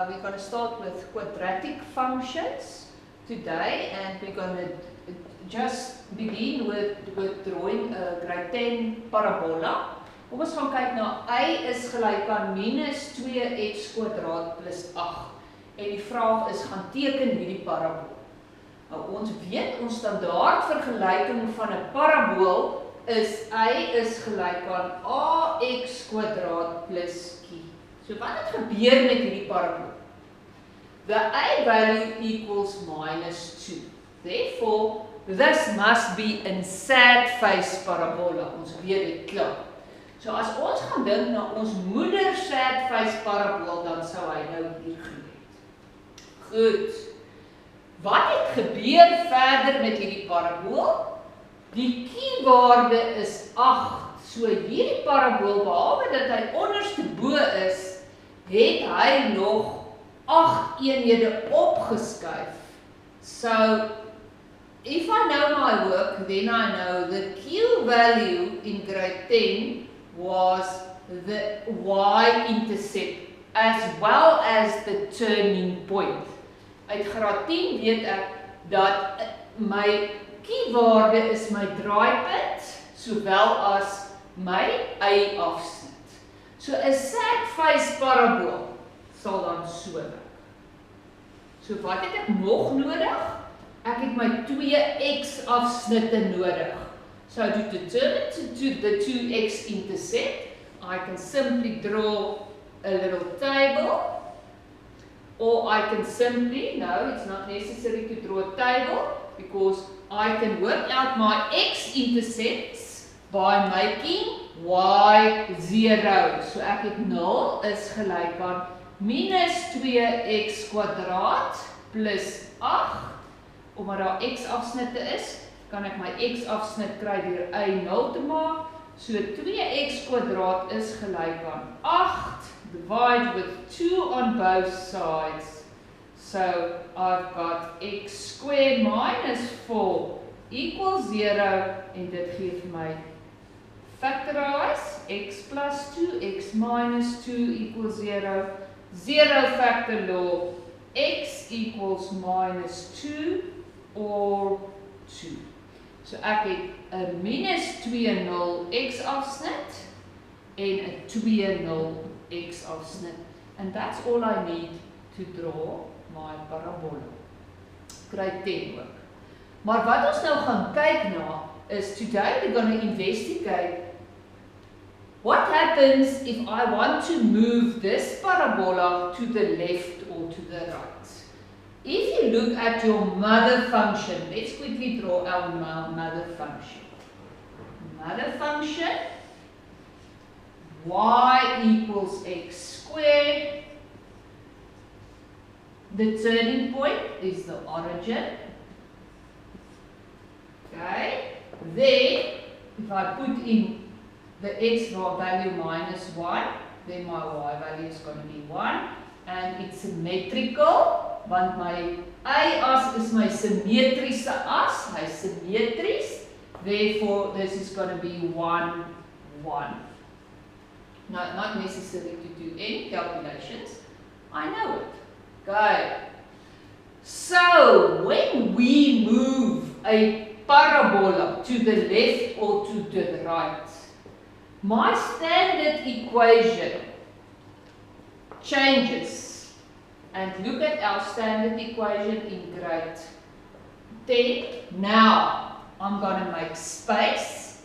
we're going to start with quadratic functions today, and we're going to just begin with drawing a grade 10 parabola. Kom ons gaan kyk na y is gelyk aan minus 2x kwadraat plus 8. En die vraag is, gaan teken hierdie parabool. Nou, ons weet, ons standaard vergelyking van 'n parabool is y is gelyk aan ax kwadraat plus q. So wat het gebeur met hierdie parabool? The a value equals minus 2. Therefore, this must be in sad face parabola. Ons weet dit klaar. So as ons gaan dink na ons moeder sad face parabool, dan sou hy nou hier gelê het. Goed. Wat het gebeur verder met hierdie parabool? Die q-waarde is 8. So hierdie parabool, behalwe dat hy onderste bo is, het hy nog 8 eenhede opgeskuif. So if I know my work, then I know the q value in grade 10 was the y-intercept as well as the turning point. Uit graad 10 weet ek dat my q-waarde is my draaipunt, sowel as my y-afsnit. So 'n sad face parabool sal dan so werk. So wat het ek nog nodig? Ek het my 2x afsnitte nodig. So to determine the 2x intercept, I can simply draw a little table, or I can simply, no, it's not necessary to draw a table, because I can work out my x-intercepts by making y 0. So ek het 0 is gelyk aan minus 2x kwadraat plus 8. Omdat daar x-afsnitte is, kan ek my x-afsnit kry deur y 0 te maak. So 2x kwadraat is gelyk aan 8, divide with 2 on both sides. So I've got x squared minus 4 equals 0, en dit gee vir my factorize x plus 2, x minus 2 equals 0. 0 factor law, x equals minus 2 or 2. So ek het 'n minus 2,0 x afsnit en 'n 2,0 x afsnit. And that's all I need to draw my parabola. Grade 10 ook. Maar wat ons nou gaan kyk na is, today we're going to investigate what happens if I want to move this parabola to the left or to the right. If you look at your mother function, let's quickly draw our mother function. Mother function, y equals x squared. The turning point is the origin. Okay, then if I put in the x value minus 1, then my y value is going to be 1, and it's symmetrical, want my y-as is my symmetriese as, hy's symmetries, therefore this is going to be 1, 1. Now, not necessary to do any calculations, I know it. Okay, so when we move a parabola to the left or to the right, my standard equation changes. And look at our standard equation in grade 10. Now, I'm going to make space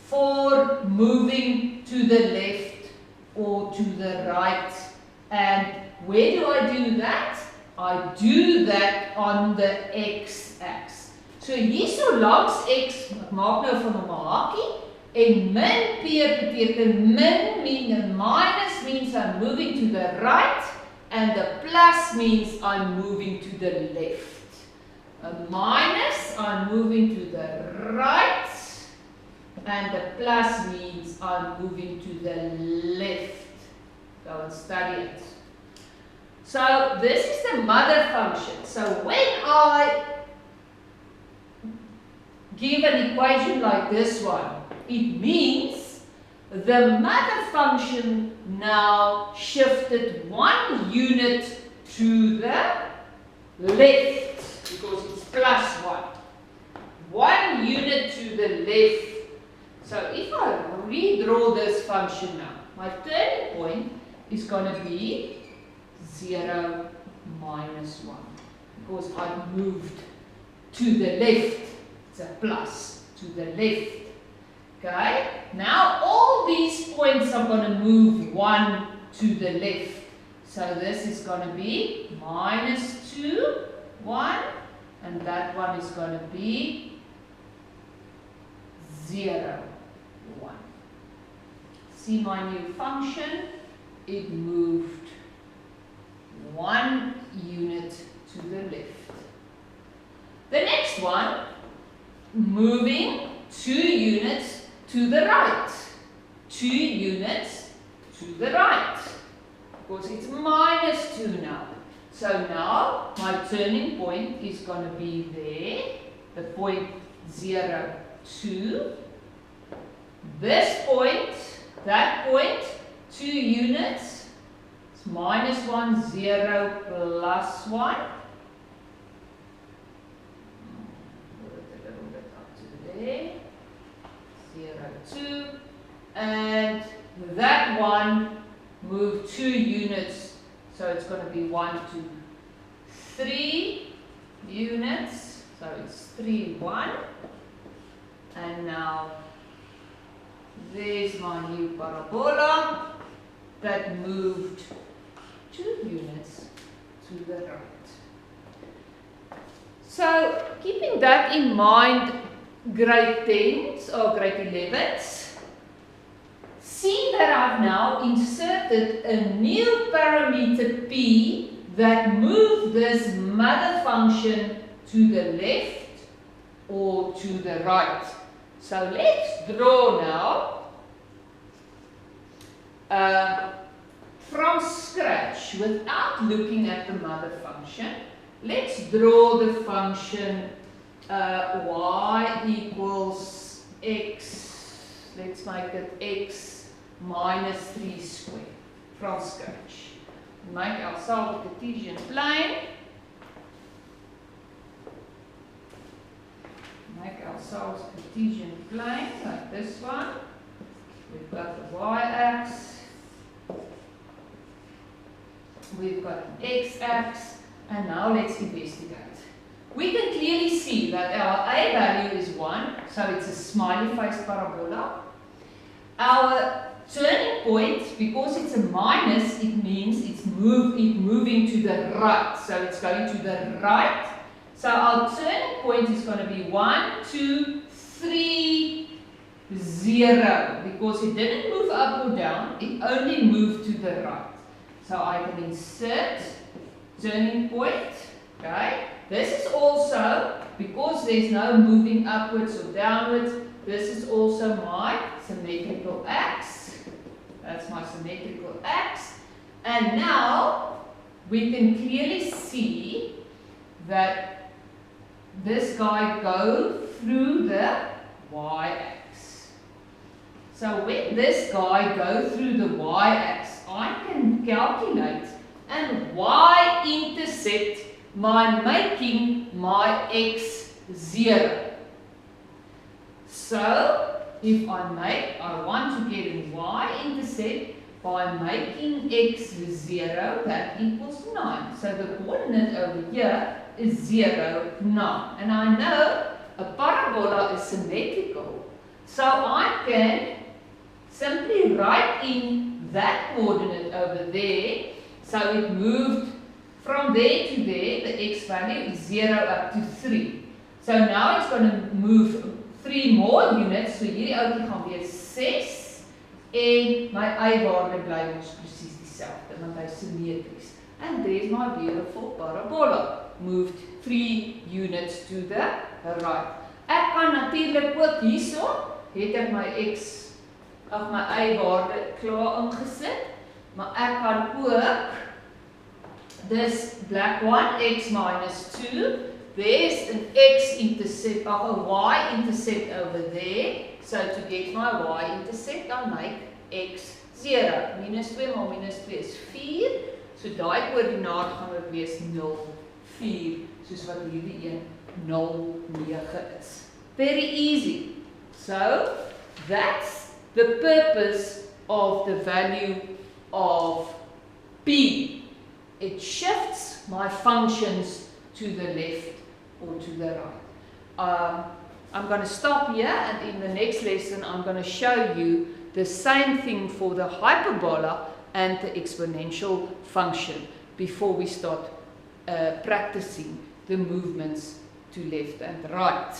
for moving to the left or to the right. And where do I do that? I do that on the x-axis. So hierso langs x, ek maak nou van hom 'n hakie, en min p beteken min, mean minus means I'm moving to the right, and the plus means I'm moving to the left. A minus, I'm moving to the right, and the plus means I'm moving to the left. Go and study it. So this is the mother function. So when I give an equation like this one, it means the mother function now shifted 1 unit to the left, because it's plus 1. 1 unit to the left. So if I redraw this function now, my turning point is going to be 0, minus 1. Because I've moved to the left. It's a plus to the left. Okay? Now all these points are going to move 1 to the left. So this is going to be minus 2, 1. And that one is going to be 0, 1. See my new function? It moved 1 unit to the left. The next one, moving 2 units to the right. 2 units to the right. Because it's minus 2 now. So now my turning point is going to be there. The point 0, 2. This point, that point, 2 units. It's minus 1, 0, plus 1. Put it a little bit up to there. 0, 2. And that one move 2 units. So it's going to be 1, 2, 3 units. So it's 3, 1. And now there's my new parabola that moved 2 units to the right. So keeping that in mind, grade 10s or grade 11s, see that I've now inserted a new parameter p that moved this mother function to the left or to the right. So let's draw now from scratch without looking at the mother function. Let's draw the function y equals x. Let's make it x minus 3 squared from scratch. Make ourselves a Cartesian plane. Make ourselves a Cartesian plane like this one. We've got the y-axis. We've got an x-axis. And now let's investigate. We can clearly see that our a value is 1, so it's a smiley face parabola. Our turning point, because it's a minus, it means it's moving to the right. So it's going to the right. So our turning point is going to be 1, 2, 3, 0. Because it didn't move up or down, it only moved to the right. So I can insert turning point. Okay. This is also, because there's no moving upwards or downwards, this is also my symmetrical axis. That's my symmetrical axis. And now we can clearly see that this guy goes through the y-axis. So when this guy goes through the y-axis, I can calculate and y-intercept by making my x 0. So if I want to get a y-intercept by making x 0, that equals 9. So the coordinate over here is 0, 9. And I know a parabola is symmetrical. So I can simply write in that coordinate over there. So it moved from there to there, the x value is 0 up to 3. So now it's going to move 3 more units. So hierdie ouetjie gaan weer 6 en my y-waarde bly ons presies dieselfde want hy is symmetries. And there's my beautiful parabola. Moved 3 units to the right. Ek kan natuurlik ook hierso, het ek my my y-waarde klaar ingesit, maar ek kan ook this black one, x minus 2, there's an x-intercept, a y-intercept over there. So to get my y-intercept, I'll make x 0. Minus 2 maar minus 2 is 4. So daai koördinaat gaan ook wees 0, 4, soos wat hierdie een 0, 9 is. Very easy. So, that's the purpose of the value of P. It shifts my functions to the left or to the right. I'm going to stop here, and in the next lesson I'm going to show you the same thing for the hyperbola and the exponential function before we start practicing the movements to left and right.